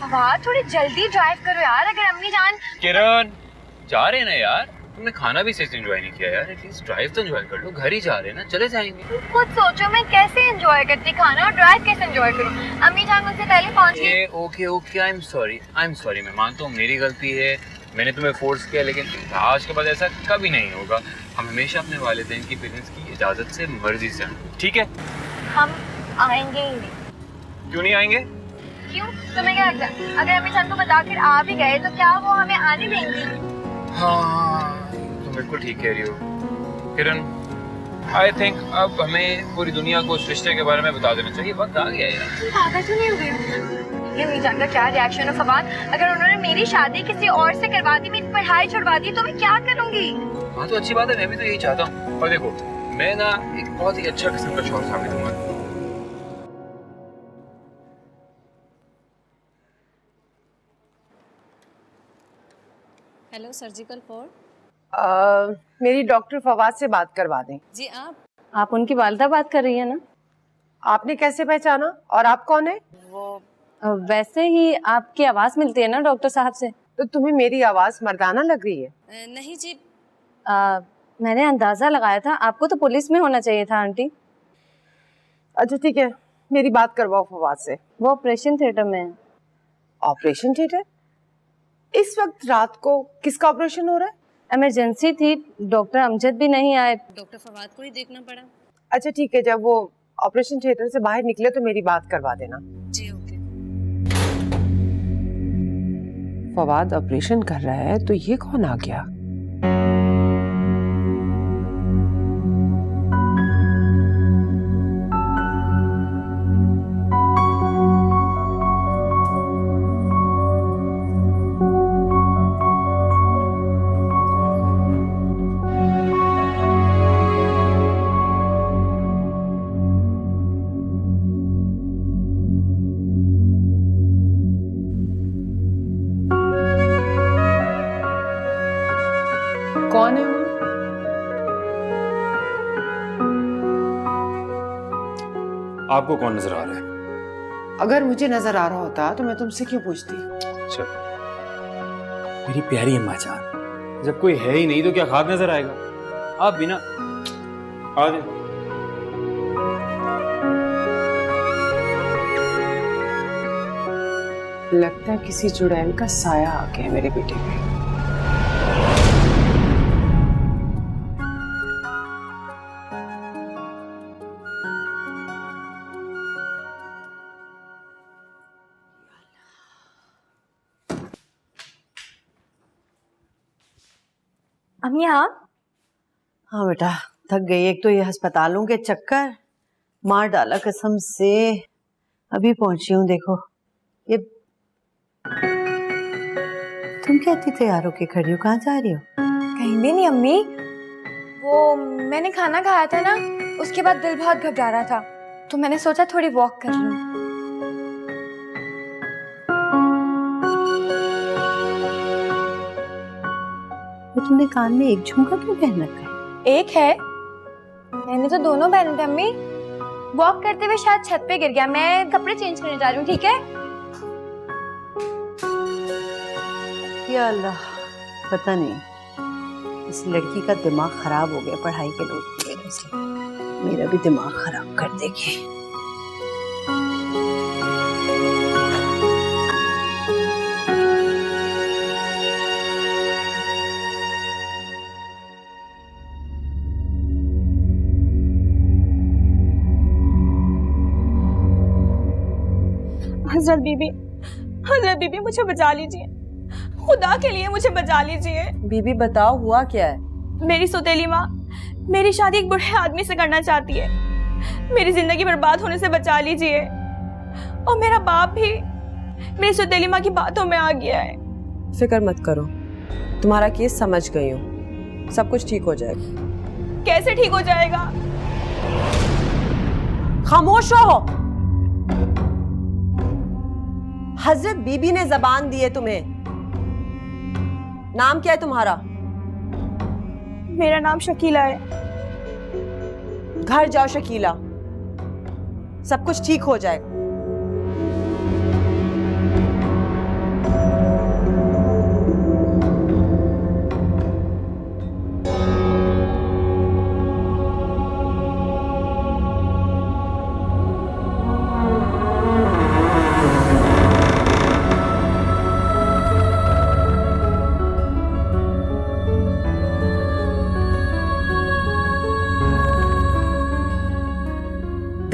वाह, थोड़ी जल्दी ड्राइव करो यार। अगर अम्मी जान। किरण, जा रहे हैं ना यार, तुमने खाना भी सही से एंजॉय नहीं किया यार। एटलीस्ट ड्राइव तो एंजॉय कर लो। घर ही जा रहे हैं ना, चले जाएंगे। खुद सोचो मैं कैसे एंजॉय करती खाना और ड्राइव कैसे एंजॉय करूं। अम्मी जान मुझसे पहले पहुंच गई। Okay I am sorry. मैं मानता हूँ मेरी गलती है, मैंने तुम्हें फोर्स किया, लेकिन आज के बाद ऐसा कभी नहीं होगा। हम हमेशा अपने वालिदैन की पेरेंट्स की इजाजत से, मर्जी से, ठीक है? हम आएंगे ही नहीं। क्यों नहीं आएंगे? क्यों? तुम्हें क्या लगता है अगर अम्मी जान को बताकर आ भी गए तो क्या वो हमें आने देंगी? हाँ, तुम बिल्कुल ठीक कह रही हो किरण। आई थिंक अब हमें पूरी दुनिया को उस रिश्ते के बारे में बता देना चाहिए। वक्त आ गया यार। पागल तो नहीं हो गए? ये नहीं जानता क्या रिएक्शन है फवाद। अगर उन्होंने मेरी शादी किसी और से करवा दी, मेरी पढ़ाई छुड़वा दी, तो मैं क्या करूंगी? हाँ तो अच्छी बात है, मैं भी तो यही चाहता हूँ। और देखो, मैं ना एक बहुत ही अच्छा किस्म का शौहर साबित हुआ। Hello, surgical four. मेरी डॉक्टर फवाद से बात करवा दें। जी आप उनकी वालिदा बात कर रही है ना? आपने कैसे पहचाना? और आप कौन है? वो वैसे ही आपकी आवाज मिलती है ना डॉक्टर साहब से। तो तुम्हें मेरी आवाज मर्दाना लग रही है? नहीं जी, मैंने अंदाजा लगाया था। आपको तो पुलिस में होना चाहिए था आंटी। अच्छा ठीक है, मेरी बात करवाओ फवाद से। वो ऑपरेशन थिएटर में है। Operation theatre? इस वक्त रात को किसका ऑपरेशन हो रहा है? इमरजेंसी थी, डॉक्टर अमजद भी नहीं आए, डॉक्टर फवाद को ही देखना पड़ा। अच्छा ठीक है, जब वो ऑपरेशन थिएटर से बाहर निकले तो मेरी बात करवा देना। जी ओके। फवाद ऑपरेशन कर रहा है तो ये कौन आ गया? कौन है वो? आपको कौन नजर आ रहा है? अगर मुझे नजर आ रहा होता तो मैं तुमसे क्यों पूछती? अच्छा, मेरी प्यारी अम्मा जान, जब कोई है ही नहीं तो क्या खाब नजर आएगा? आप बिना आ जाए। लगता है किसी चुड़ैल का साया आ गया मेरे बेटे पे। अम्मी हाँ? हाँ बेटा, थक गई। एक तो ये अस्पतालों के चक्कर मार डाला कसम से। अभी पहुंची हूँ। देखो ये तुम क्या इतनी तैयार होके खड़ी हो? कहाँ जा रही हो? कहीं भी नहीं अम्मी। वो मैंने खाना खाया था ना, उसके बाद दिल बहुत घबरा रहा था तो मैंने सोचा थोड़ी वॉक कर लूं। तो तुमने कान में एक झुमका क्यों पहन रखा है? एक है, मैंने तो दोनों पहने थे अम्मी। वॉक करते हुए शायद छत पे गिर गया। मैं कपड़े चेंज करने जा रही हूँ, ठीक है? या अल्लाह, पता नहीं इस लड़की का दिमाग खराब हो गया पढ़ाई के लोड की वजह से। मेरा भी दिमाग खराब कर देगी। हजरत बीबी मुझे बचा लीजिए, खुदा के लिए मुझे बचा लीजिए। बीबी बताओ हुआ क्या है? मेरी सौतेली माँ मेरी शादी एक बूढ़े आदमी से करना चाहती है। मेरी जिंदगी बर्बाद होने से बचा लीजिए। और मेरा बाप भी मेरी सौतेली माँ की बातों में आ गया है। फिक्र मत करो, तुम्हारा केस समझ गई हूँ, सब कुछ ठीक हो जाएगा। कैसे ठीक हो जाएगा? खामोश हो। हजरत बीबी ने जबान दी है तुम्हें। नाम क्या है तुम्हारा? मेरा नाम शकीला है। घर जाओ शकीला, सब कुछ ठीक हो जाएगा।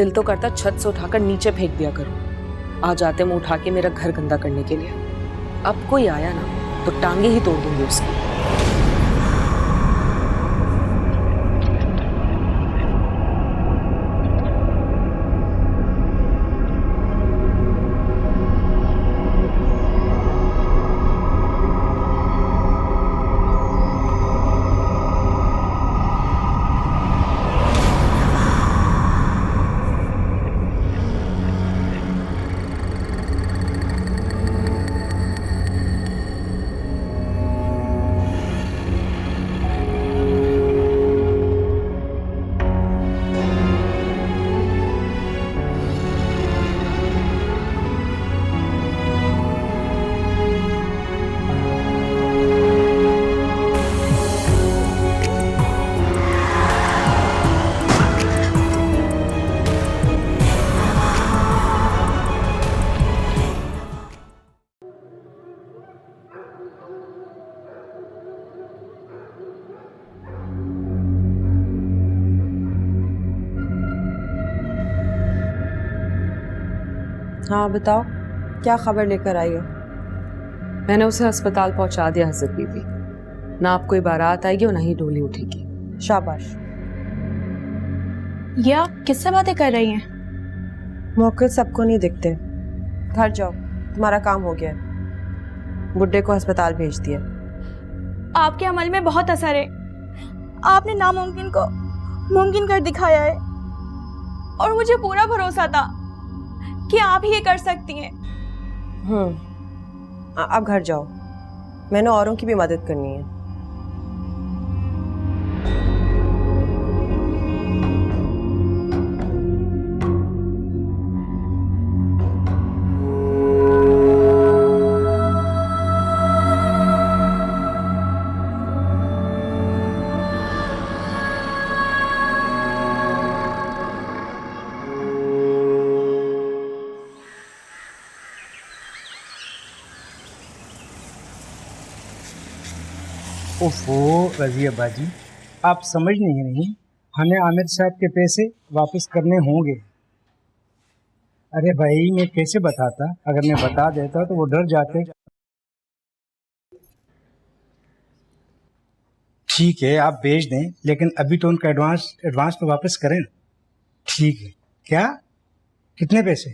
दिल तो करता छत से उठाकर नीचे फेंक दिया करूं। आ जाते मुंह उठा के मेरा घर गंदा करने के लिए। अब कोई आया ना तो टांगे ही तोड़ दूंगी उसकी। हाँ बताओ, क्या खबर लेकर आई हो? मैंने उसे अस्पताल पहुंचा दिया हजरत बीबी। ना आप कोई बारात आएगी और ना ही डोली उठेगी। शाबाश। ये आप किससे बातें कर रही हैं? मौके सबको नहीं दिखते। घर जाओ, तुम्हारा काम हो गया है। बुड्ढे को अस्पताल भेज दिया। आपके अमल में बहुत असर है। आपने नामुमकिन को मुमकिन कर दिखाया है और मुझे पूरा भरोसा था कि आप ही ये कर सकती हैं। अब घर जाओ, मैंने औरों की भी मदद करनी है। ओफो रजिया बाजी, आप समझ नहीं, हमें आमिर साहब के पैसे वापस करने होंगे। अरे भाई मैं कैसे बताता, अगर मैं बता देता तो वो डर जाते। ठीक है आप भेज दें, लेकिन अभी तो उनका एडवांस तो वापस करें। ठीक है, क्या कितने पैसे?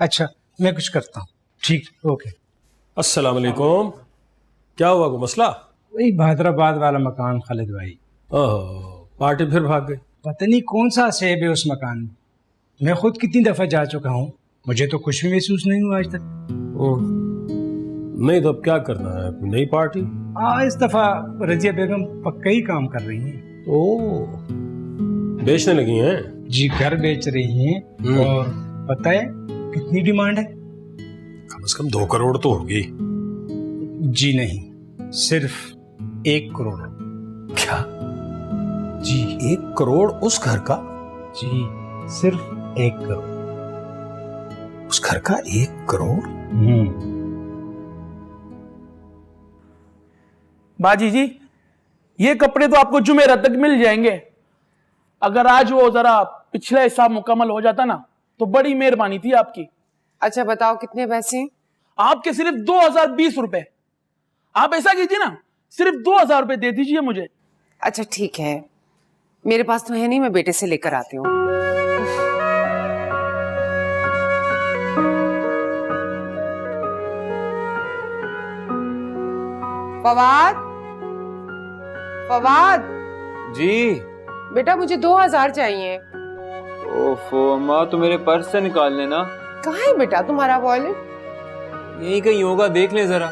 अच्छा मैं कुछ करता हूँ। ठीक, ओके। अस्सलाम वालेकुम। क्या हुआ, कोई मसला? वही हैदराबाद वाला मकान खालिद भाई। ओह, पार्टी फिर भाग गई। पता नहीं कौन सा सेब है उस मकान में। मैं खुद कितनी दफा जा चुका हूँ, मुझे तो कुछ भी महसूस नहीं हुआ आज तक। ओह, नहीं तो अब क्या करना है, नई पार्टी? हाँ, इस दफा रजिया बेगम पक्का ही काम कर रही हैं। ओह, बेचने लगी हैं? जी, घर बेच रही हैं। और पता है कितनी डिमांड है? कम से कम 2 करोड़ तो होगी। जी नहीं, सिर्फ 1 करोड़। क्या? जी 1 करोड़ उस घर का? जी सिर्फ 1 करोड़। उस घर का 1 करोड़? बाजी जी, ये कपड़े तो आपको जुमेरात तक मिल जाएंगे। अगर आज वो जरा पिछला हिसाब मुकम्मल हो जाता ना तो बड़ी मेहरबानी थी आपकी। अच्छा बताओ कितने पैसे? आपके सिर्फ 2020 रुपए। आप ऐसा कीजिए ना, सिर्फ 2000 रुपए दे दीजिए मुझे। अच्छा ठीक है, मेरे पास तो है नहीं, मैं बेटे से लेकर आती हूँ। फवाद, फवाद जी बेटा, मुझे 2000 चाहिए। ओफो अम्मा, तो मेरे पर्स से निकाल लेना। कहाँ है बेटा तुम्हारा वॉलेट? यहीं कहीं होगा, देख ले जरा।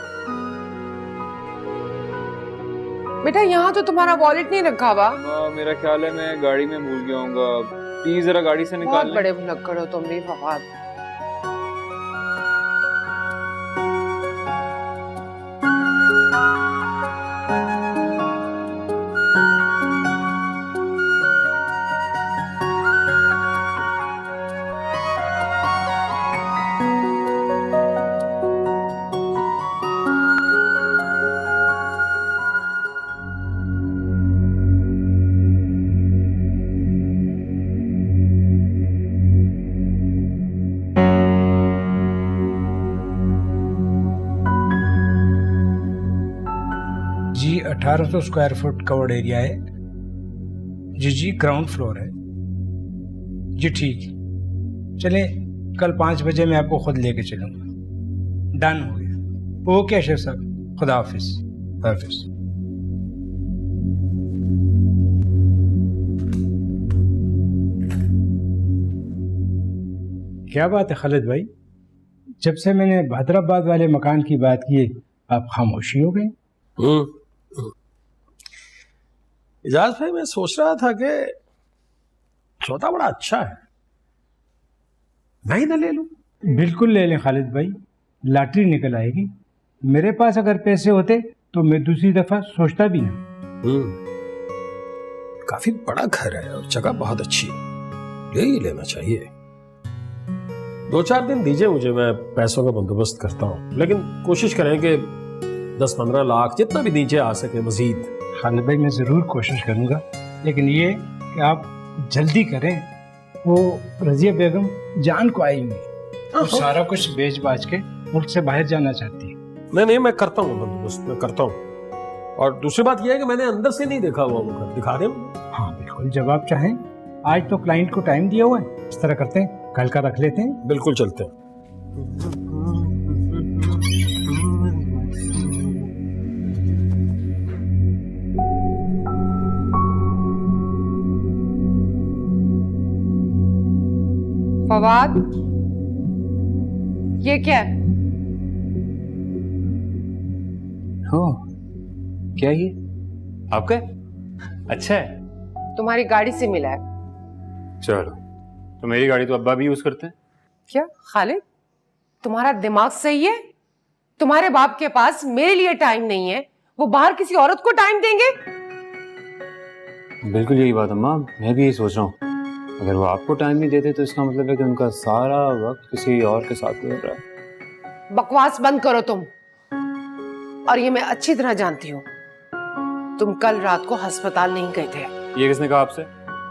बेटा यहाँ तो तुम्हारा वॉलेट नहीं रखा हुआ। मेरा ख्याल है मैं गाड़ी में भूल गया हूँ। प्लीज जरा गाड़ी से निकाल। बहुत बड़े भुलक्कड़ हो तुम भी Fawad. 1800 square foot covered area है। जी ग्राउंड फ्लोर है। जी ठीक, चले कल 5 बजे मैं आपको खुद लेके चलूँगा। डन हो गया। ओके शेफ साहब, खुदा हाफिज। हाफिज। क्या बात है खालिद भाई, जब से मैंने हैदराबाद वाले मकान की बात की आप खामोशी हो गए? इजाज भाई, मैं सोच रहा था कि सौदा बड़ा अच्छा है, मैं ही ना ले लूं। बिल्कुल ले लें खालिद भाई, लॉटरी निकल आएगी। मेरे पास अगर पैसे होते तो मैं दूसरी दफा सोचता भी ना। काफी बड़ा घर है और जगह बहुत अच्छी है, यही लेना चाहिए। 2-4 दिन दीजिए मुझे, मैं पैसों का बंदोबस्त करता हूँ, लेकिन कोशिश करें कि 10-15 लाख जितना भी नीचे आ सके मजीद। खालिद भाई मैं ज़रूर कोशिश करूँगा, लेकिन ये कि आप जल्दी करें। वो रजिया बेगम जान को आई हुई, वो सारा कुछ बेच बाच के मुल्क से बाहर जाना चाहती है। नहीं, मैं करता हूँ बंदोबस्त, मैं करता हूँ। और दूसरी बात यह है कि मैंने अंदर से नहीं देखा हुआ वो घर, दिखा दें? हाँ बिल्कुल, जब आप चाहें। आज तो क्लाइंट को टाइम दिया हुआ है, इस तरह करते हैं कल का रख लेते हैं। बिल्कुल चलते हैं। फवाद, ये क्या है? हो क्या ये आपका? अच्छा है, तुम्हारी गाड़ी से मिला है। चलो तो मेरी गाड़ी तो अब्बा भी यूज करते हैं। क्या खालिद, तुम्हारा दिमाग सही है? तुम्हारे बाप के पास मेरे लिए टाइम नहीं है, वो बाहर किसी औरत को टाइम देंगे? बिल्कुल यही बात अम्मा, मैं भी यही सोच रहा हूँ। अगर वो आपको टाइम नहीं देते तो इसका मतलब है कि उनका सारा वक्त किसी और के साथ गुजर रहा है। बकवास बंद करो तुम। और ये मैं अच्छी तरह जानती हूँ, तुम कल रात को अस्पताल नहीं गए थे। ये किसने कहा आपसे?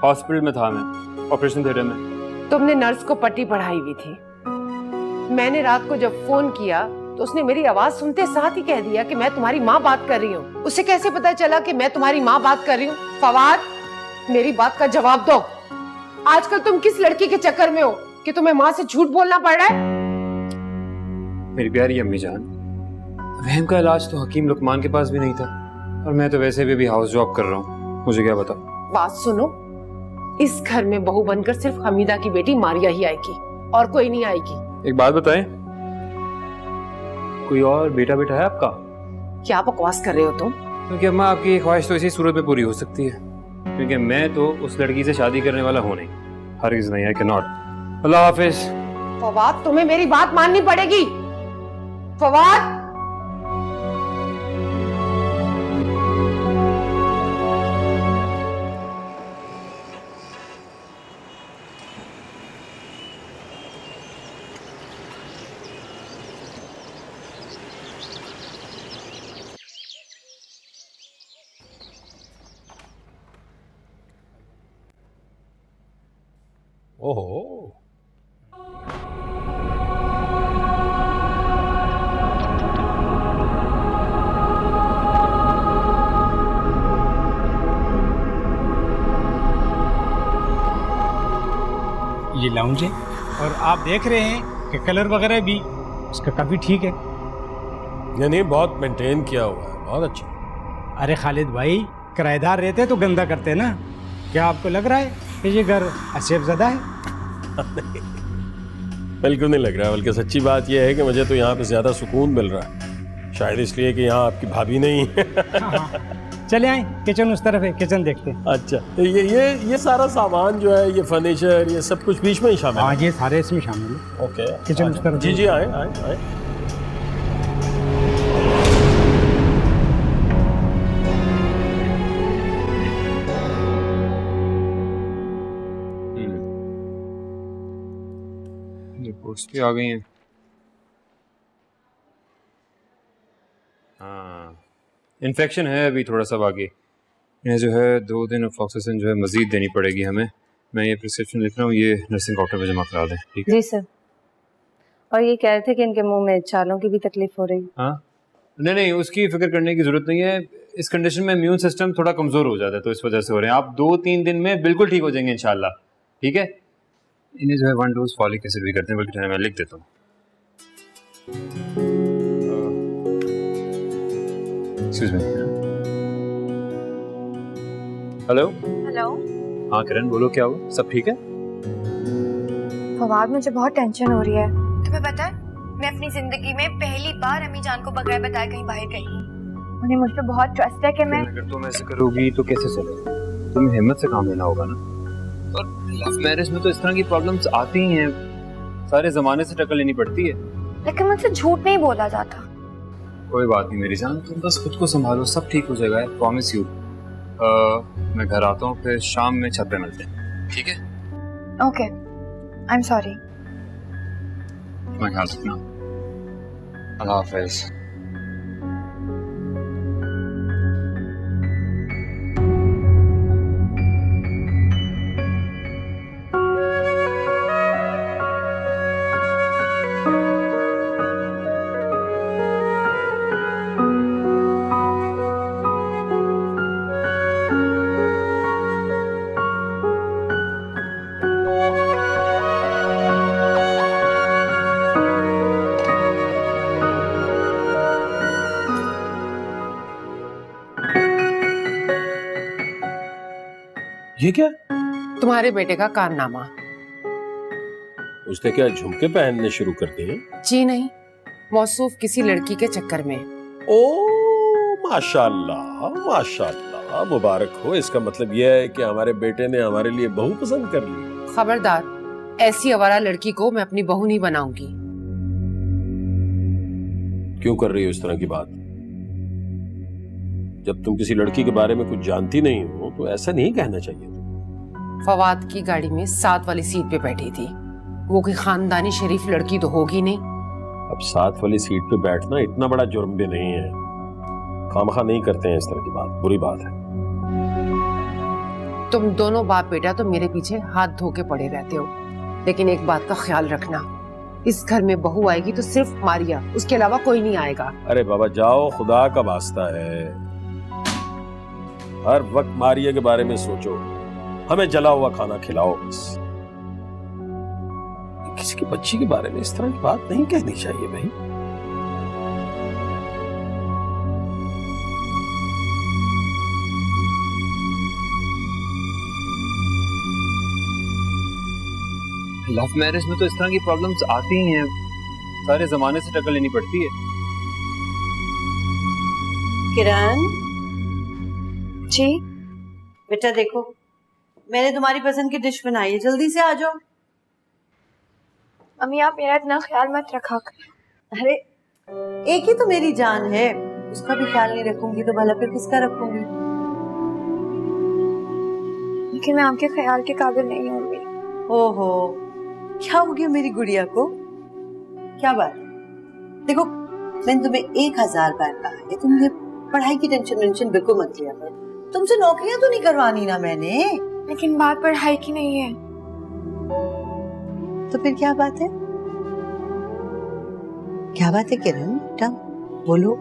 हॉस्पिटल में था मैं, ऑपरेशन थिएटर में। तुमने नर्स को पट्टी पढ़ाई हुई थी। मैंने रात को जब फोन किया तो उसने मेरी आवाज सुनते साथ ही कह दिया कि मैं तुम्हारी माँ बात कर रही हूँ। उसे कैसे पता चला कि मैं तुम्हारी माँ बात कर रही हूँ? फवाद, मेरी बात का जवाब दो। आजकल तुम किस लड़की के चक्कर में हो कि तुम्हें माँ से झूठ बोलना पड़ रहा है? मेरी प्यारी अम्मी जान, वहम का इलाज तो हकीम लुकमान के पास भी नहीं था, और मैं तो वैसे भी हाउस जॉब कर रहा हूँ, मुझे क्या पता। बात सुनो, इस घर में बहू बनकर सिर्फ हमीदा की बेटी मारिया ही आएगी और कोई नहीं आएगी। एक बात बताएं, कोई और बेटा है आपका? क्या बकवास कर रहे हो तुम? क्योंकि अम्मा आपकी ख्वाहिश तो इसी सूरत में पूरी हो सकती है, क्योंकि मैं तो उस लड़की से शादी करने वाला हूँ नहीं, हरगिज़ नहीं, आई कैन नॉट। अल्लाह हाफिज। फवाद, तुम्हें मेरी बात माननी पड़ेगी। फवाद, ओहो, ये लाउंज है, और आप देख रहे हैं कि कलर वगैरह भी इसका काफी ठीक है। नहीं, बहुत मेंटेन किया हुआ है, बहुत अच्छा। अरे खालिद भाई, किराएदार रहते तो गंदा करते ना। क्या आपको लग रहा है कि ये घर असेफज़दा है? बिल्कुल नहीं लग रहा, बल्कि सच्ची बात यह है कि मुझे तो यहाँ पे ज्यादा सुकून मिल रहा है, शायद इसलिए कि यहाँ आपकी भाभी नहीं है। चले आए, किचन उस तरफ है, किचन देखते हैं। अच्छा, तो ये सारा सामान जो है, ये फर्नीचर, ये सब कुछ बीच में ही शामिल है? हाँ, ये सारे इसमें शामिल है। ओके, किचन उस तरफ। जी आए आए आए। रिपोर्ट्स भी आ गई हैं। हाँ, इन्फेक्शन है अभी थोड़ा सा बाकी। ये जो है 2 दिन फ्लॉक्सासिन जो है मजीद देनी पड़ेगी हमें। मैं ये प्रिस्क्रिप्शन लिख रहा हूँ, ये नर्सिंग काउंटर पे जमा करा दें, ठीक है? जी सर। और ये कह रहे थे कि इनके मुंह में छालों की भी तकलीफ हो रही है। हाँ, नहीं नहीं, उसकी फिक्र करने की जरूरत नहीं है। इस कंडीशन में इम्यून सिस्टम थोड़ा कमजोर हो जाता है, तो इस वजह से हो रहे हैं। आप 2-3 दिन में बिल्कुल ठीक हो जाएंगे इंशाल्लाह। ठीक है, इन्हें जो है 1 डोज फॉलिक एसिड भी करते हैं, बल्कि मैं लिख देता हूँ। Excuse me. Hello hello. हाँ किरण, बोलो क्या हुआ? सब ठीक है? फवाद, मुझे बहुत टेंशन हो रही है। तुम्हें पता है, मैं अपनी जिंदगी में पहली बार अम्मी जान को बगैर बताए कहीं बाहर गई हूँ। उन्हें मुझ पर बहुत ट्रस्ट है कि मैं... अगर तुम ऐसे करोगी तो कैसे चलेगा? तुम्हें हिम्मत से काम लेना होगा ना। और लव मैरिज में तो इस तरह की प्रॉब्लम्स आती ही हैं, सारे जमाने से टक्कर लेनी पड़ती है। लेकिन मुझसे झूठ नहीं बोला जाता। कोई बात नहीं मेरी जान, तुम बस खुद को संभालो, सब ठीक हो जाएगा, आई प्रॉमिस यू। मैं घर आता हूँ, फिर शाम में छत पे मिलते हैं, ठीक है? Okay, I am sorry. मैं ख्याल रखना। अल्लाह हाफिज। ये क्या? तुम्हारे बेटे का कारनामा। उसने क्या झुमके पहनने शुरू कर दिए? जी नहीं, मौसूफ किसी लड़की के चक्कर में। ओ माशाल्लाह माशाल्लाह, मुबारक हो। इसका मतलब यह है कि हमारे बेटे ने हमारे लिए बहू पसंद कर ली। खबरदार, ऐसी आवारा लड़की को मैं अपनी बहू नहीं बनाऊंगी। क्यों कर रही हो इस तरह की बात? जब तुम किसी लड़की के बारे में कुछ जानती नहीं हो तो ऐसा नहीं कहना चाहिए। फवाद की गाड़ी में 7 वाली सीट पे बैठी थी, वो कोई खानदानी शरीफ लड़की तो होगी नहीं। अब 7 वाली सीट पे बैठना इतना बड़ा जुर्म भी नहीं है, खामखा नहीं करते हैं इस तरह की बात, बुरी बात है। तुम दोनों बाप बेटा तो मेरे पीछे हाथ धो के पड़े रहते हो, लेकिन एक बात का ख्याल रखना, इस घर में बहू आएगी तो सिर्फ मारिया, उसके अलावा कोई नहीं आएगा। अरे बाबा जाओ, खुदा का वास्ता है, हर वक्त मारिया के बारे में सोचो, हमें जला हुआ खाना खिलाओ बस। किसी की बच्ची के बारे में इस तरह की बात नहीं कहनी चाहिए भाई। लव मैरिज में तो इस तरह की प्रॉब्लम्स आती ही हैं, सारे जमाने से टक्कर लेनी पड़ती है। किरण जी बेटा, देखो मैंने तुम्हारी पसंद की डिश बनाई है, जल्दी से आ जाओ। अम्मी, आप मेरा इतना ख्याल मत रखा कर। अरे एक ही तो मेरी जान है, उसका भी ख्याल नहीं रखूंगी तो भला फिर किसका रखूंगी? लेकिन मैं आपके ख्याल के काबिल नहीं होंगी। ओहो, क्या हो गया मेरी गुड़िया को? क्या बात? देखो मैंने तुम्हें 1000 बार कहा है, तुमने पढ़ाई की टेंशन बिल्कुल मत लिया कर। तुमसे नौकरियां तो नहीं करवानी ना मैंने। लेकिन बात पढ़ाई की नहीं है। तो फिर क्या बात है? क्या बात है किरण? बेटा बोलो,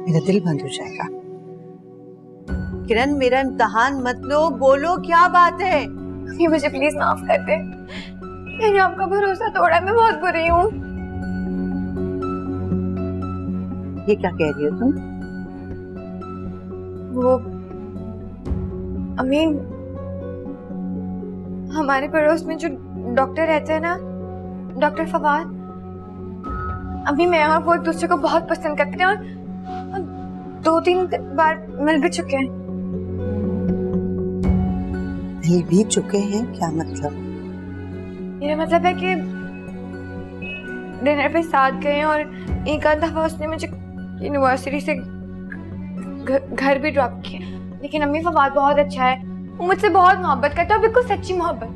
मेरा दिल बंद हो जाएगा। किरण मेरा इम्तिहान मत लो, बोलो क्या बात है? ये मुझे प्लीज माफ कर दे, मैंने आपका भरोसा तोड़ा, मैं बहुत बुरी हूँ। ये क्या कह रही हो तुम? वो अम्मी, हमारे पड़ोस में जो डॉक्टर रहते हैं ना, डॉक्टर फवाद, अभी मैं और वो एक दूसरे को बहुत पसंद करते हैं और 2-3 बार मिल भी चुके हैं। मिल भी चुके हैं? क्या मतलब? मेरा मतलब है कि डिनर पे साथ गए और एक आध दफा उसने मुझे यूनिवर्सिटी से घर भी ड्रॉप किया। लेकिन अम्मी, फवाद बहुत अच्छा है, वो मुझसे बहुत मोहब्बत करता है, बिल्कुल सच्ची मोहब्बत।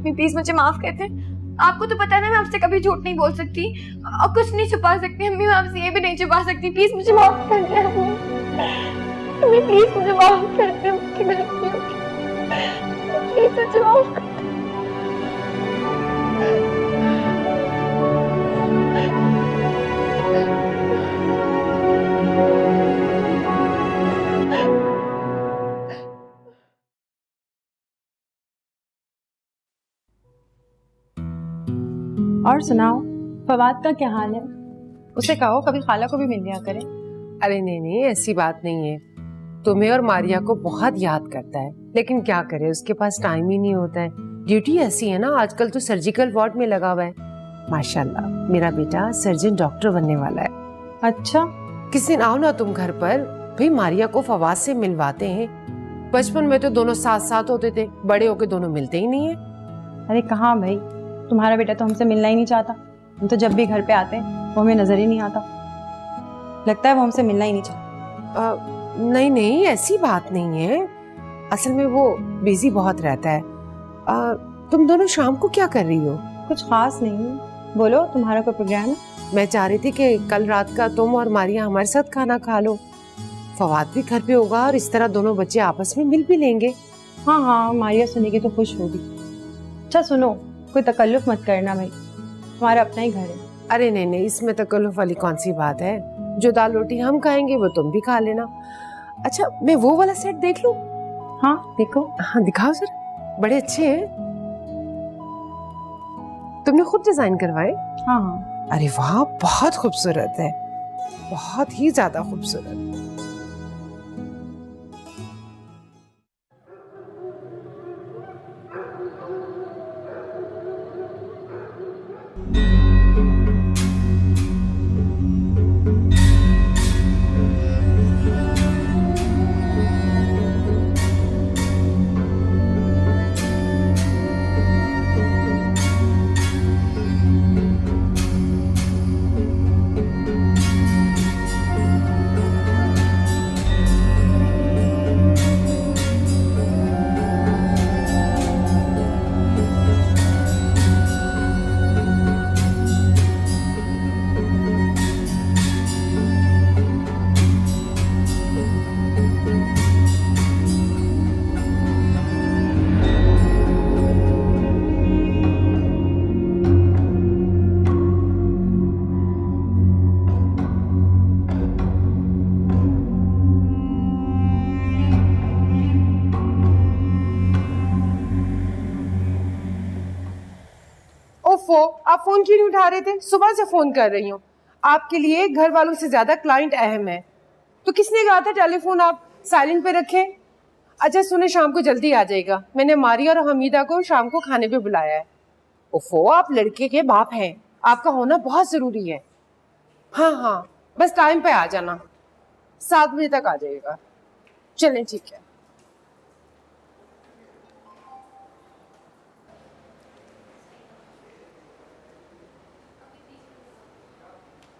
प्लीज मुझे माफ कर दें। आपको तो पता है ना, मैं आपसे कभी झूठ नहीं बोल सकती और कुछ नहीं छुपा सकती। अम्मी, मैं आपसे ये भी नहीं छुपा सकती। प्लीज मुझे माफ कर दें अम्मी, प्लीज मुझे माफ कर दें। प्लीज मुझे माफ कर दें। और सुनाओ, फवाद का क्या हाल है? उसे कहो कभी खाला को भी मिल लिया करे। अरे नहीं नहीं, ऐसी बात नहीं है। तुम्हें और मारिया को बहुत याद करता है, लेकिन क्या करे, उसके पास टाइम ही नहीं होता है। ड्यूटी ऐसी है ना, आजकल तो सर्जिकल वार्ड में लगा हुआ है। माशाल्लाह, मेरा बेटा सर्जन डॉक्टर बनने वाला है। अच्छा, किस दिन आओ ना तुम घर पर, भाई मारिया को फवाद से मिलवाते हैं। बचपन में तो दोनों साथ साथ होते थे, बड़े होके दोनों मिलते ही नहीं है। अरे कहाँ भाई, तुम्हारा बेटा तो हमसे मिलना ही नहीं चाहता। हम तो जब भी घर पे आते हैं वो हमें नजर ही नहीं आता। लगता है वो हमसे मिलना ही नहीं चाहता। नहीं नहीं, ऐसी बात नहीं है। असल में वो बिजी बहुत रहता है। तुम दोनों शाम को क्या कर रही हो? कुछ खास नहीं, बोलो तुम्हारा कोई प्रोग्राम है? मैं चाह रही थी कि कल रात का तुम और मारिया हमारे साथ खाना खा लो। फवाद भी घर पे होगा और इस तरह दोनों बच्चे आपस में मिल भी लेंगे। हाँ हाँ, मारिया सुनेगी तो खुश होगी। अच्छा सुनो, कोई तकल्लुफ मत करना भाई, हमारा अपना ही घर है। अरे नहीं नहीं, इसमें तकल्लुफ वाली कौन सी बात है। जो दाल रोटी हम खाएंगे वो तुम भी खा लेना। अच्छा, मैं वो वाला सेट देख लूं? हाँ देखो। हाँ दिखाओ सर, बड़े अच्छे हैं। तुमने खुद डिजाइन करवाए? हाँ हाँ। अरे वाह, बहुत खूबसूरत है, बहुत ही ज्यादा खूबसूरत। आप फोन क्यों नहीं उठा रहे थे? सुबह से फोन कर रही हूँ। आपके लिए घर वालों से ज्यादा क्लाइंट अहम है। तो किसने कहा था टेलीफोन आप साइलेंट पे रखें? अच्छा सुने, शाम को जल्दी आ जाएगा। मैंने मारिया और हमीदा को शाम को खाने पे बुलाया है। ओफो, आप लड़के के बाप हैं, आपका होना बहुत जरूरी है। हाँ हाँ, बस टाइम पे आ जाना, 7 बजे तक आ जाएगा। चलें ठीक है।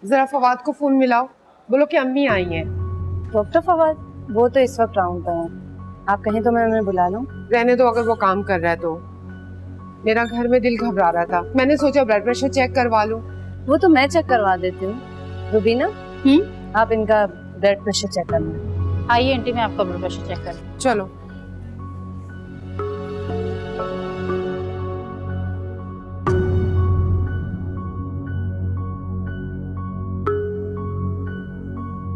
जरा फवाद को फोन मिलाओ, बोलो कि अम्मी आई हैं। डॉक्टर फवाद? वो तो इस वक्त राउंड पर है, आप कहें तो मैं उन्हें बुला लूं? रहने दो, अगर वो काम कर रहा है तो। मेरा घर में दिल घबरा रहा था, मैंने सोचा ब्लड प्रेशर चेक करवा लूं। वो तो मैं चेक करवा देती हूँ। रुबीना, आप इनका ब्लड प्रेशर चेक करना। आइए आंटी, मैं आपका ब्लड प्रेशर चेक कर। चलो।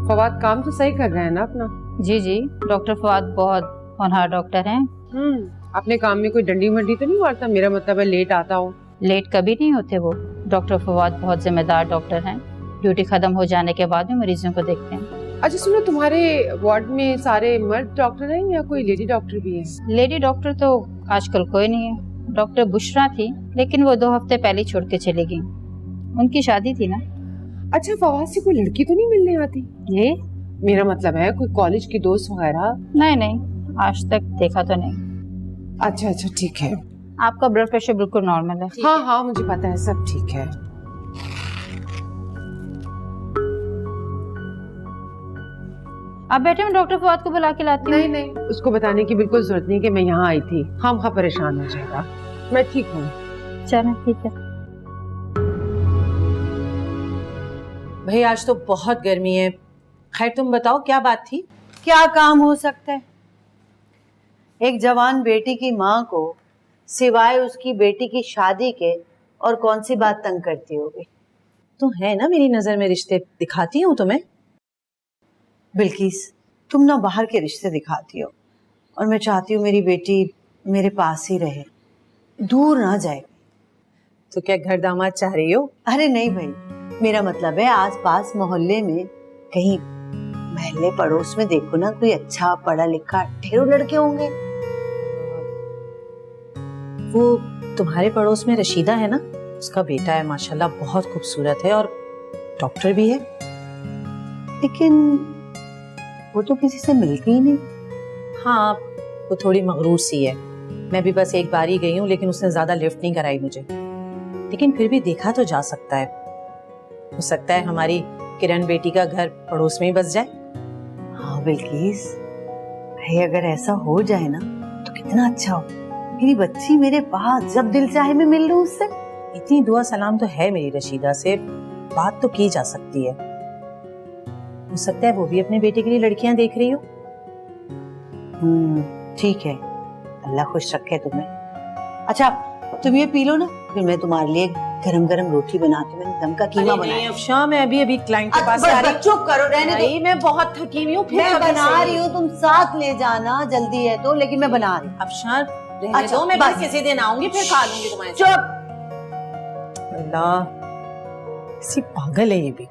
फवाद काम तो सही कर रहे हैं ना अपना? जी जी, डॉक्टर फवाद बहुत होनहार डॉक्टर हैं। अपने काम में कोई डंडी मंडी तो नहीं मारता? मेरा मतलब है लेट आता हो। लेट कभी नहीं होते वो। डॉक्टर फवाद बहुत जिम्मेदार डॉक्टर हैं, ड्यूटी खत्म हो जाने के बाद में मरीजों को देखते हैं। अच्छा सुनो, तुम्हारे वार्ड में सारे मर्द डॉक्टर हैं या कोई लेडी डॉक्टर भी है? लेडी डॉक्टर तो आजकल कोई नहीं है। डॉक्टर बुशरा थी, लेकिन वो 2 हफ्ते पहले छोड़ के चली गई, उनकी शादी थी ना। अच्छा, फवाद से कोई लड़की तो नहीं मिलने आती? ये मेरा मतलब है कोई कॉलेज की दोस्त वगैरह? नहीं नहीं, आज तक देखा तो नहीं। अच्छा अच्छा ठीक है। आपका ब्लड प्रेशर बिल्कुल नॉर्मल है। हाँ हाँ मुझे पता है, सब ठीक है। आप बैठे, मैं डॉक्टर फवाद को बुला के लाती हूँ। नहीं नहीं, उसको बताने की बिल्कुल जरूरत नहीं कि मैं यहाँ आई थी, खामखा परेशान हो जाएगा। मैं ठीक हूँ। चलो ठीक है। भाई आज तो बहुत गर्मी है। खैर तुम बताओ क्या बात थी? क्या काम हो सकता है? एक जवान बेटी की माँ को सिवाय उसकी बेटी की शादी के और कौन सी बात तंग करती होगी? तो है ना मेरी नजर में रिश्ते दिखाती हूँ तुम्हें। बिल्किस, तुम ना बाहर के रिश्ते दिखाती हो और मैं चाहती हूँ मेरी बेटी मेरे पास ही रहे, दूर ना जाए। तो क्या घर दामाद चाह रही हो? अरे नहीं भाई, मेरा मतलब है आसपास मोहल्ले में कहीं महल्ले पड़ोस में देखो ना, कोई अच्छा पढ़ा लिखा ढेरों लड़के होंगे। वो तुम्हारे पड़ोस में रशीदा है ना, उसका बेटा है माशाल्लाह, बहुत खूबसूरत है और डॉक्टर भी है। लेकिन वो तो किसी से मिलती ही नहीं। हाँ, वो थोड़ी मगरूर सी है। मैं भी बस एक बार ही गई हूँ, लेकिन उसने ज्यादा लिफ्ट नहीं कराई मुझे। लेकिन फिर भी देखा तो जा सकता है। हो सकता है हमारी किरण बेटी का घर पड़ोस में ही बस जाए। हाँ बिल्किस, भाई अगर ऐसा हो जाए ना तो कितना अच्छा हो। मेरी बच्ची मेरे पास, जब दिल चाहे मैं मिल लूं उससे। इतनी दुआ सलाम तो है मेरी रशीदा से, बात तो की जा सकती है। हो सकता है वो भी अपने बेटे के लिए लड़कियां देख रही हो। ठीक है, अल्लाह खुश रखे तुम्हें। अच्छा तुम ये पी लो ना, फिर मैं तुम्हारे लिए गरम गरम रोटी बना के, मैंने दम का कीमा बनाया। अफशा, मैं अभी क्लाइंट के पास आ रही हूं। चुप करो, रहने दो। मैं बहुत थकी हुई हूँ, मैं बना रही हूँ, तुम साथ ले जाना, जल्दी है तो, लेकिन मैं बना रही हूँ। अफशा रहने दो, मैं बस किसी दिन आऊंगी फिर खा लूंगी तुम्हारे साथ। चुप। अल्लाह, किसी पागल है ये भी।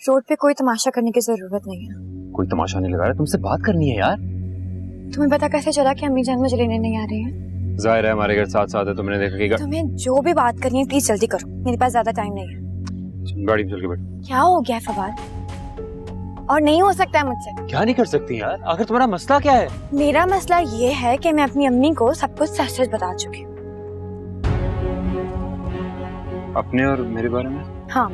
रोड पे कोई तमाशा करने की जरूरत नहीं है। कोई तमाशा नहीं लगा रहा, तुमसे बात करनी है यार। तुम्हें पता कैसे चला कि अम्मी जान मुझे लेने नहीं आ रही है? जाहिर है हमारे घर साथ साथ है, तुमने देखा कि तुम्हें जो भी बात करनी है प्लीज जल्दी करो, मेरे पास ज्यादा टाइम नहीं है। गाड़ी में चल के बैठ। क्या हो गया फवाद? और नहीं हो सकता है मुझसे। क्या नहीं कर सकती यार? आखिर तुम्हारा मसला क्या है? मेरा मसला ये है कि मैं अपनी अम्मी को सब कुछ सच सच बता चुकी हूँ। अपने और मेरे बारे में? हाँ।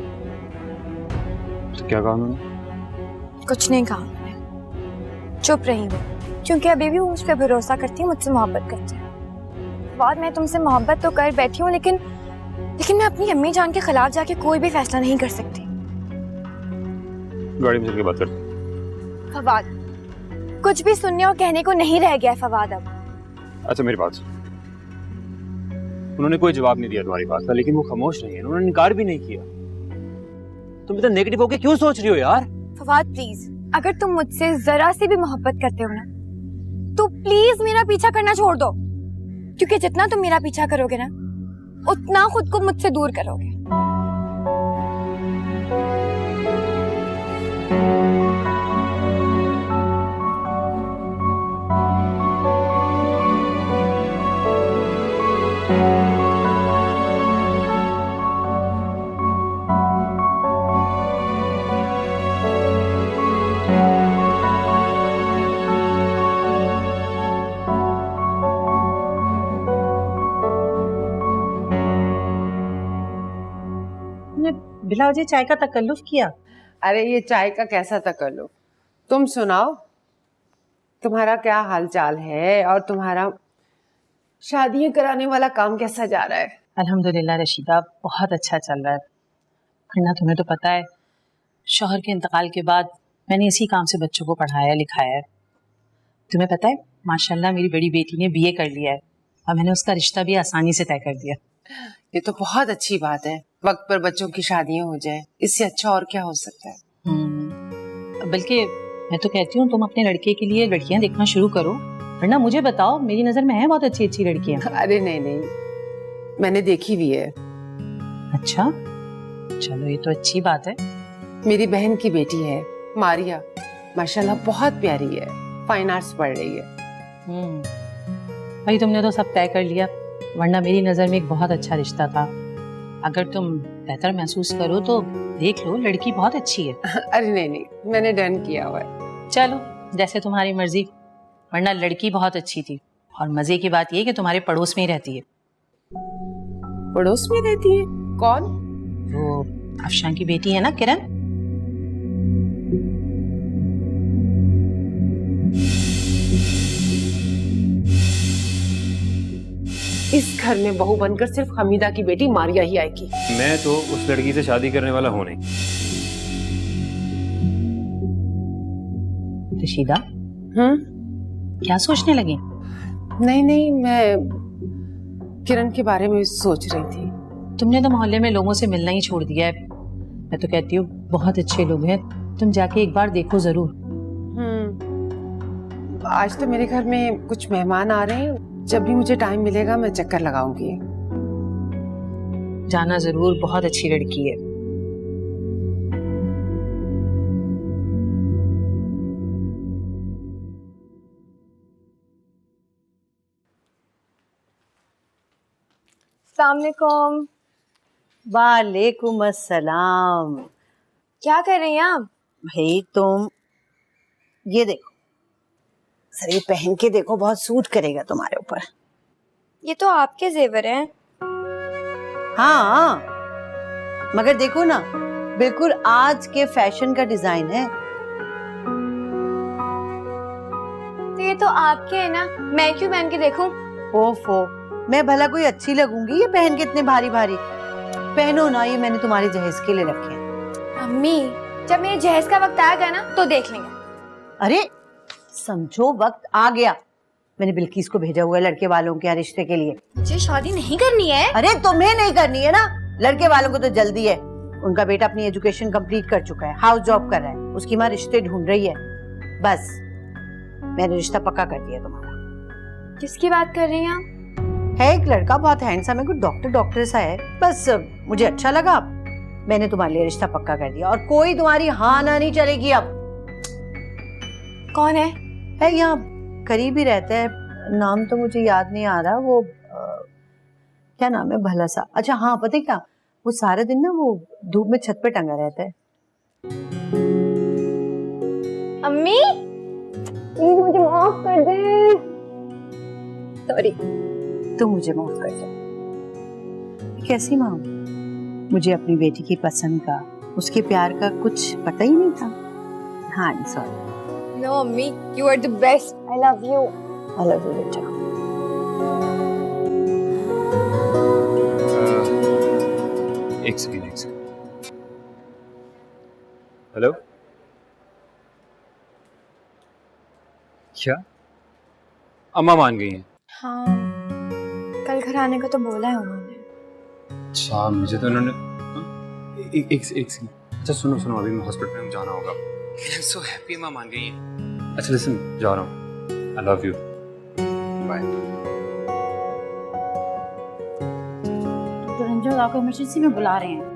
तो क्या कहा उन्होंने? कुछ नहीं कहा उन्होंने, चुप रही वो, क्योंकि अभी भी वो मुझ पर भरोसा करती है, मुझसे मोहब्बत करती है। बाद मैं तुमसे मोहब्बत तो कर बैठी हूँ, लेकिन मैं अपनी अम्मी जान के खिलाफ जाके कोई भी फैसला नहीं कर सकती। गाड़ी में चल के बात कर। फवाद, कुछ भी सुनने और कहने को नहीं रह गया फवाद अब। अच्छा मेरी बात सुन, उन्होंने कोई जवाब नहीं दिया तुम्हारी बात का, लेकिन वो खामोश नहीं है, उन्होंने इनकार भी नहीं किया। तुम इतना नेगेटिव होके क्यों सोच रही हो यार? फवाद प्लीज, अगर तुम मुझसे जरा सी भी मोहब्बत करते हो ना, तो प्लीज मेरा पीछा करना छोड़ दो, क्योंकि जितना तुम मेरा पीछा करोगे ना, उतना खुद को मुझसे दूर करोगे। बिला वजह चाय का तकल्लुफ किया। अरे ये चाय का कैसा तकल्लुफ, तुम सुनाओ, तुम्हारा क्या हाल चाल है और तुम्हारा शादियां कराने वाला काम कैसा जा रहा है? अल्हम्दुलिल्लाह रशीदा, बहुत अच्छा चल रहा है। वरना तुम्हें तो पता है, शौहर के इंतकाल के बाद मैंने इसी काम से बच्चों को पढ़ाया लिखाया है। तुम्हें पता है माशाल्लाह मेरी बड़ी बेटी ने बीए कर लिया है और मैंने उसका रिश्ता भी आसानी से तय कर दिया। ये तो बहुत अच्छी बात है, वक्त पर बच्चों की शादियां हो जाए, इससे अच्छा और क्या हो सकता है। बल्कि मैं तो कहती हूँ तुम अपने लड़के के लिए लड़कियां देखना शुरू करो, वरना मुझे बताओ, मेरी नजर में है बहुत अच्छी अच्छी लड़कियां। अरे नहीं नहीं, मैंने देखी भी है। अच्छा चलो, ये तो अच्छी बात है। मेरी बहन की बेटी है मारिया, माशाल्लाह बहुत प्यारी है, फाइन आर्ट्स पढ़ रही है। भाई तुमने तो सब तय कर लिया, वरना मेरी नजर में एक बहुत अच्छा रिश्ता था। अगर तुम बेहतर महसूस करो तो देख लो, लड़की बहुत अच्छी है। अरे नहीं नहीं, मैंने डन किया हुआ है। चलो जैसे तुम्हारी मर्जी, वरना लड़की बहुत अच्छी थी और मजे की बात ये कि तुम्हारे पड़ोस में ही रहती है। पड़ोस में रहती है? कौन? वो अफशान की बेटी है ना, किरण। इस घर में बहू बनकर सिर्फ हमीदा की बेटी मारिया ही आएगी। मैं तो उस लड़की से शादी करने वाला हूं नहीं। रशीदा, क्या सोचने लगी? नहीं नहीं, मैं किरण के बारे में सोच रही थी। तुमने तो मोहल्ले में लोगों से मिलना ही छोड़ दिया है। मैं तो कहती हूँ बहुत अच्छे लोग हैं, तुम जाके एक बार देखो जरूर। आज तो मेरे घर में कुछ मेहमान आ रहे हैं, जब भी मुझे टाइम मिलेगा मैं चक्कर लगाऊंगी। जाना जरूर, बहुत अच्छी लड़की है। अस्सलाम वालेकुम। वालेकुम अस्सलाम। क्या कर रही हैं आप? भाई तुम ये देखो, सर ये पहन के देखो, बहुत सूट करेगा तुम्हारे ऊपर। ये तो आपके जेवर हैं। हाँ, मगर देखो ना, बिल्कुल आज के फैशन का डिजाइन है। तो ये तो आपके है ना, मैं क्यों पहन के देखूं? ओफो, मैं भला कोई अच्छी लगूंगी ये पहन के इतने भारी भारी? पहनो ना, ये मैंने तुम्हारे जहेज के लिए रखे हैं। अम्मी, जब मेरे जहेज का वक्त आएगा ना तो देख लेंगे। अरे समझो वक्त आ गया। मैंने बिल्किस को भेजा हुआ है लड़के वालों के रिश्ते के लिए। मुझे शादी नहीं करनी है। अरे तुम्हें नहीं करनी है ना, लड़के वालों को तो जल्दी है। उनका बेटा अपनी एजुकेशन कंप्लीट कर चुका है, हाउस जॉब कर रहा है, उसकी माँ रिश्ते ढूंढ रही है। बस मैंने रिश्ता पक्का कर दिया तुम्हारा। किसकी बात कर रही हैं आप? है एक लड़का, बहुत हैंडसम है, कुछ डॉक्टर सा है। बस मुझे अच्छा लगा, मैंने तुम्हारे लिए रिश्ता पक्का कर दिया और कोई तुम्हारी हाँ ना नहीं चलेगी अब। कौन है? यहाँ करीब ही रहता है, नाम तो मुझे याद नहीं आ रहा। वो क्या नाम है भला सा? अच्छा हाँ, पता है क्या, वो सारा दिन ना वो धूप में छत पे टंगा रहता है। अम्मी प्लीज मुझे माफ कर दे। सॉरी, तुम मुझे माफ कर दो। कैसी माँ, मुझे अपनी बेटी की पसंद का, उसके प्यार का कुछ पता ही नहीं था। हाँ सॉरी। नो अम्मी, you are the best. I love you. I love you बेटा। एक सेकंड। हेलो, क्या अम्मा मान गई हैं? हाँ, कल घर आने का तो बोला है उन्होंने। अच्छा, मुझे तो उन्होंने एक सेकंड। अच्छा सुनो, अभी मैं हॉस्पिटल में जाना होगा। आई एम सो हैप्पी अम्मा मान गई हैं। अच्छा लिसन, जा रहा हूँ। I love you, bye. Doctor Ranjan आपको इमरजेंसी में बुला रहे हैं।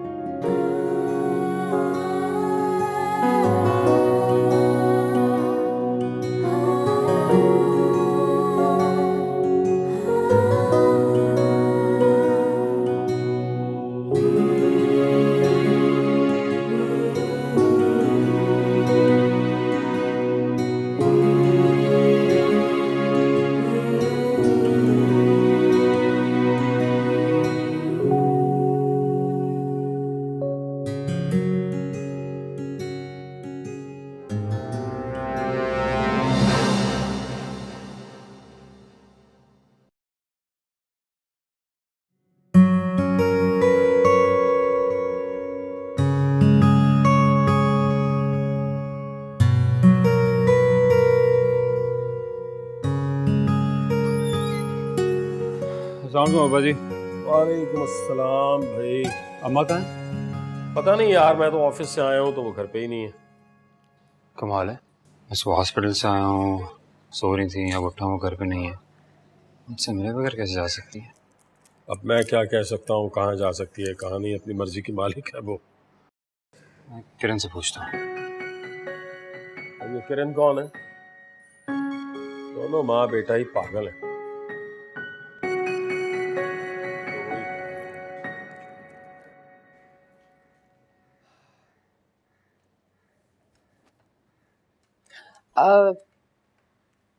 बाबा जी। वालेकुम अस्सलाम भाई। अम्मा कहाँ है? पता नहीं यार, मैं तो ऑफिस से आया हूँ तो वो घर पे ही नहीं है। कमाल है, बस वो हॉस्पिटल से आया हूँ, सो रही थी, अब उठा हूँ, घर पे नहीं है। मुझसे मिले बगैर कैसे जा सकती है? अब मैं क्या कह सकता हूँ, कहाँ जा सकती है कहाँ नहीं, अपनी मर्जी की मालिक है वो। मैं किरण से पूछता हूँ। ये किरण कौन है? दोनों माँ बेटा ही पागल है।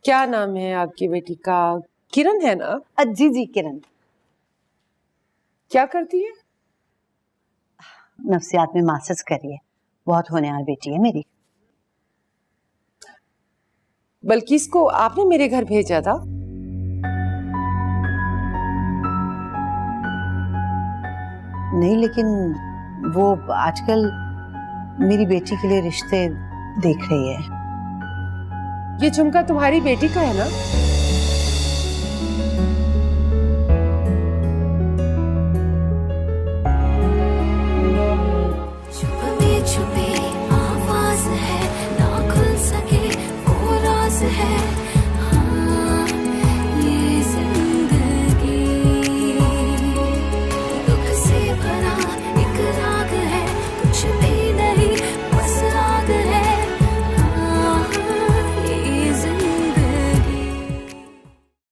क्या नाम है आपकी बेटी का? किरण है ना? जी किरण। क्या करती है? नफ्सियात में मास्टर्स करी है, बहुत होनहार बेटी है मेरी। बल्कि इसको आपने मेरे घर भेजा था? नहीं, लेकिन वो आजकल मेरी बेटी के लिए रिश्ते देख रही है। ये झुमका तुम्हारी बेटी का है ना?